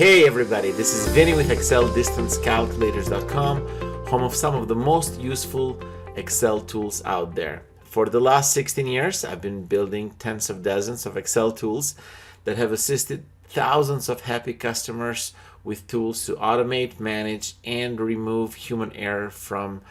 Hey everybody, this is Vinny with ExcelDistanceCalculators.com, home of some of the most useful Excel tools out there. For the last 16 years, I've been building tens of dozens of Excel tools that have assisted thousands of happy customers with tools to automate, manage, and remove human error from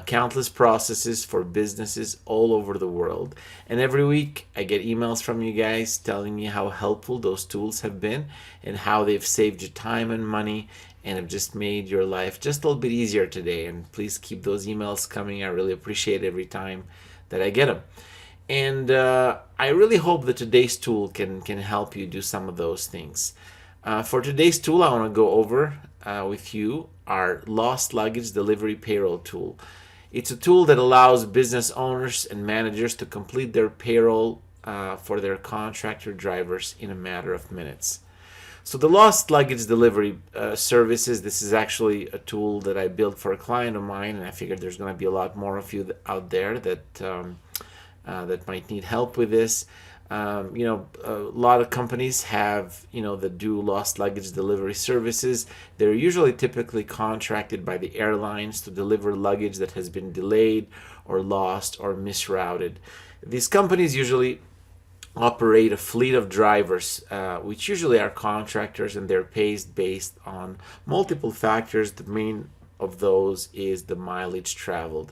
countless processes for businesses all over the world. And every week I get emails from you guys telling me how helpful those tools have been and how they've saved you time and money and have just made your life just a little bit easier today. And please keep those emails coming. I really appreciate every time that I get them. And I really hope that today's tool can help you do some of those things. For today's tool, I want to go over with you our Lost Luggage Delivery Payroll Tool. It's a tool that allows business owners and managers to complete their payroll for their contractor drivers in a matter of minutes. So the Lost Luggage Delivery services, this is actually a tool that I built for a client of mine, and I figured there's going to be a lot more of you out there that that might need help with this. A lot of companies have, that do lost luggage delivery services. They're usually typically contracted by the airlines to deliver luggage that has been delayed or lost or misrouted. These companies usually operate a fleet of drivers, which usually are contractors, and they're paid based on multiple factors. The main of those is the mileage traveled.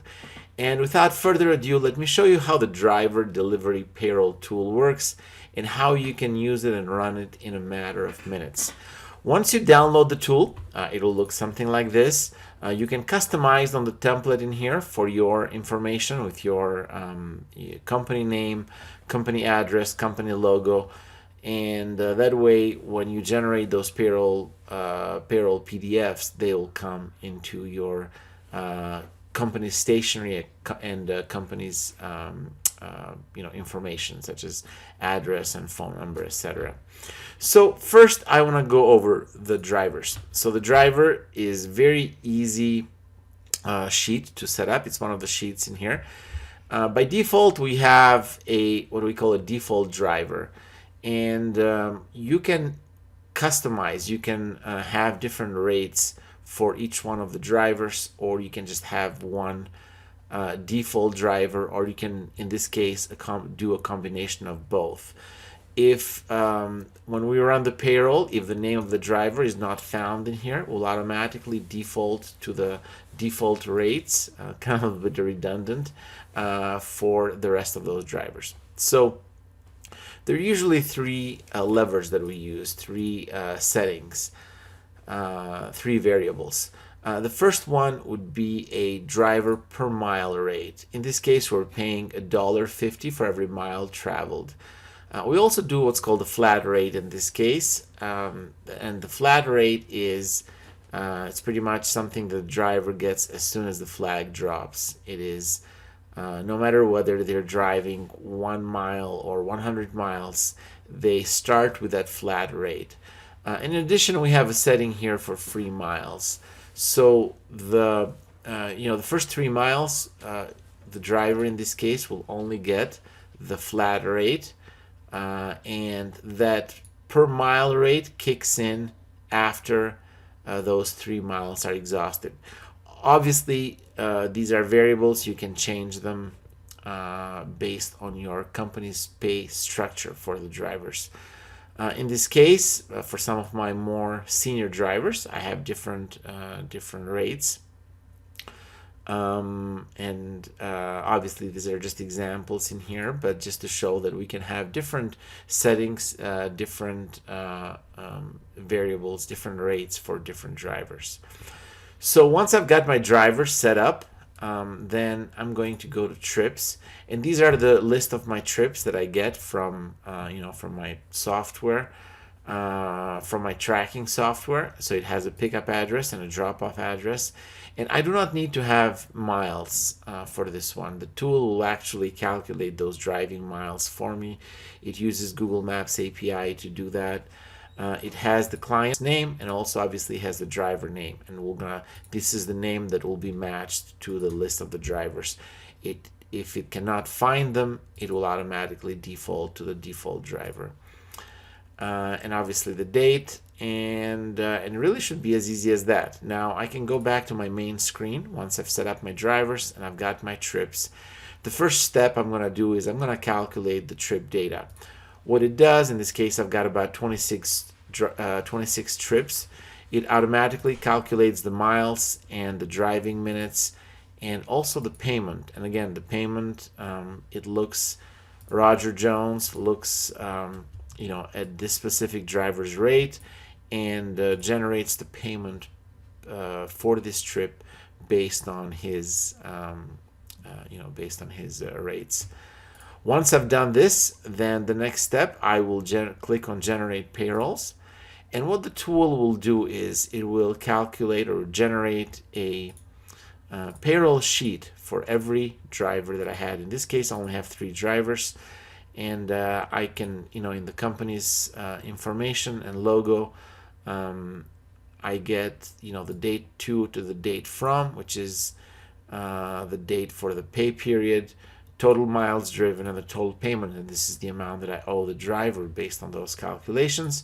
And without further ado, let me show you how the driver delivery payroll tool works and how you can use it and run it in a matter of minutes. Once you download the tool, it'll look something like this. You can customize on the template in here for your information with your company name, company address, company logo, and that way when you generate those payroll PDFs, they'll come into your company's stationery and company's information such as address and phone number, etc. So first I want to go over the drivers. So the driver is very easy sheet to set up. It's one of the sheets in here. By default we have what we call a default driver, and you can customize, you can have different rates for each one of the drivers, or you can just have one default driver, or you can, in this case, do a combination of both. If when we run the payroll, if the name of the driver is not found in here, we'll automatically default to the default rates, kind of a bit redundant, for the rest of those drivers. So there are usually three levers that we use, three settings. Three variables. The first one would be a driver per mile rate. In this case, we're paying $1.50 for every mile traveled. We also do what's called a flat rate in this case, and the flat rate is it's pretty much something the driver gets as soon as the flag drops. It is no matter whether they're driving 1 mile or 100 miles, they start with that flat rate. In addition, we have a setting here for free miles. So the first 3 miles, the driver in this case will only get the flat rate, and that per mile rate kicks in after those 3 miles are exhausted. Obviously, these are variables. You can change them based on your company's pay structure for the drivers. In this case, for some of my more senior drivers, I have different rates, and obviously these are just examples in here, but just to show that we can have different settings, different variables, different rates for different drivers. So once I've got my drivers set up, then I'm going to go to trips, and these are the list of my trips that I get from from my software, from my tracking software. So it has a pickup address and a drop-off address, and I do not need to have miles for this one. The tool will actually calculate those driving miles for me. It uses Google Maps API to do that. It has the client's name, and also obviously has the driver name, and this is the name that will be matched to the list of the drivers. If it cannot find them, it will automatically default to the default driver. And obviously the date and it really should be as easy as that. Now I can go back to my main screen once I've set up my drivers and I've got my trips. The first step I'm going to do is I'm going to calculate the trip data. What it does, in this case I've got about 26 trips. It automatically calculates the miles and the driving minutes and also the payment. And again, the payment, it looks, Roger Jones looks at this specific driver's rate and generates the payment for this trip based on his rates. Once I've done this, then the next step, I will click on generate payrolls. And what the tool will do is it will calculate or generate a payroll sheet for every driver that I had. In this case, I only have 3 drivers, and I can, in the company's information and logo, I get, the date to the date from, which is the date for the pay period, total miles driven, and the total payment. And this is the amount that I owe the driver based on those calculations.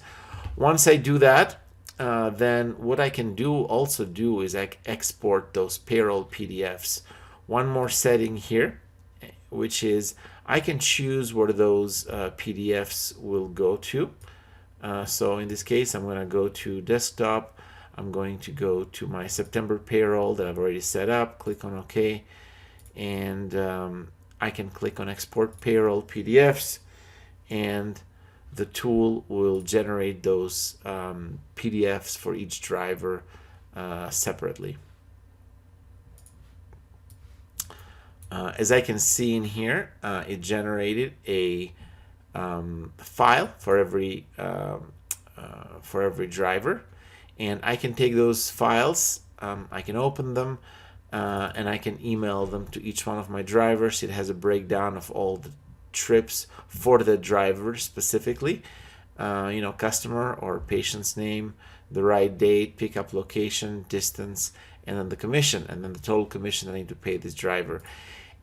Once I do that, then what I can also do is I export those payroll PDFs. One more setting here, which is I can choose where those PDFs will go to. So in this case, I'm going to go to desktop. I'm going to go to my September payroll that I've already set up, click on OK, and I can click on export payroll PDFs, and the tool will generate those PDFs for each driver separately. As I can see in here, it generated a file for every driver, and I can take those files, I can open them, and I can email them to each one of my drivers. It has a breakdown of all the trips for the driver specifically, customer or patient's name, the right date, pickup location, distance, and then the commission, and then the total commission I need to pay this driver.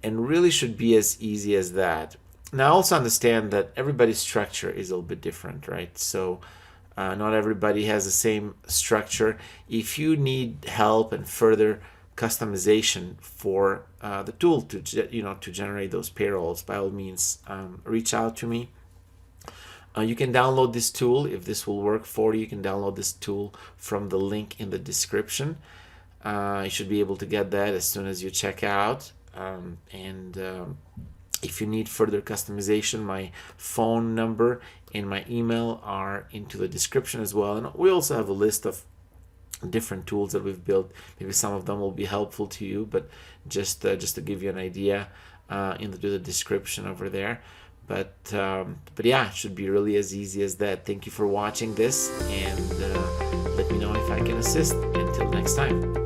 And really should be as easy as that. Now also understand that everybody's structure is a little bit different, right? So not everybody has the same structure. If you need help and further customization for the tool to generate those payrolls, by all means reach out to me. You can download this tool. If this will work for you, you can download this tool from the link in the description. You should be able to get that as soon as you check out. If you need further customization, my phone number and my email are into the description as well. And we also have a list of different tools that we've built. Maybe some of them will be helpful to you, but just to give you an idea, into the description over there. But yeah, it should be really as easy as that. Thank you for watching this, and let me know if I can assist. Until next time.